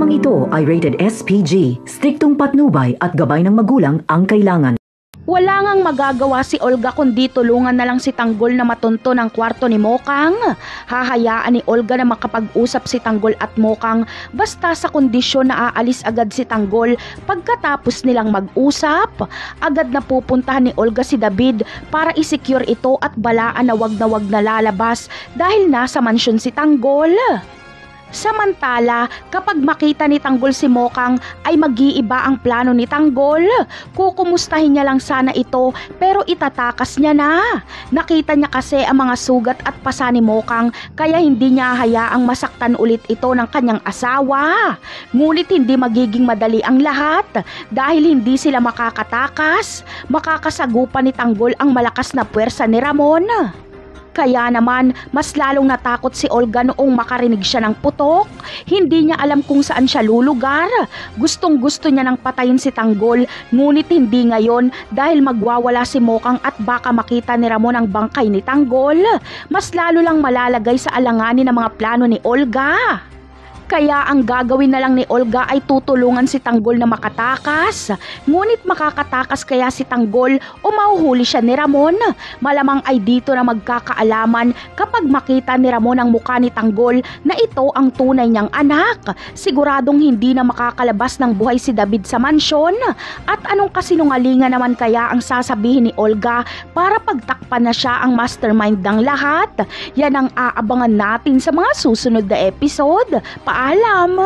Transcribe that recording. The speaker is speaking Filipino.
Programang ito ay rated SPG, striktong patnubay at gabay ng magulang ang kailangan. Wala ngang magagawa si Olga kundi tulungan na lang si Tanggol na matunto ng kwarto ni Mokang. Hahayaan ni Olga na makapag-usap si Tanggol at Mokang basta sa kondisyon na aalis agad si Tanggol pagkatapos nilang mag-usap. Agad na pupuntahan ni Olga si David para i-secure ito at balaan na wag na lalabas dahil nasa mansyon si Tanggol. Samantala, kapag makita ni Tanggol si Mokang ay mag-iiba ang plano ni Tanggol. Kukumustahin niya lang sana ito pero itatakas niya na. Nakita niya kasi ang mga sugat at pasa ni Mokang kaya hindi niya hayaang masaktan ulit ito ng kanyang asawa. Ngunit hindi magiging madali ang lahat dahil hindi sila makakatakas. Makakasagupan ni Tanggol ang malakas na puwersa ni Ramon. Kaya naman, mas lalong natakot si Olga noong makarinig siya ng putok. Hindi niya alam kung saan siya lulugar. Gustong-gusto niya nang patayin si Tanggol, ngunit hindi ngayon dahil magwawala si Mokang at baka makita ni Ramon ang bangkay ni Tanggol. Mas lalo lang malalagay sa alanganin ng mga plano ni Olga. Kaya ang gagawin na lang ni Olga ay tutulungan si Tanggol na makatakas. Ngunit makakatakas kaya si Tanggol o mahuhuli siya ni Ramon? Malamang ay dito na magkakaalaman kapag makita ni Ramon ang mukha ni Tanggol na ito ang tunay niyang anak. Siguradong hindi na makakalabas ng buhay si David sa mansyon. At anong kasinungalingan naman kaya ang sasabihin ni Olga para pagtakpan na siya ang mastermind ng lahat? Yan ang aabangan natin sa mga susunod na episode. Paalam!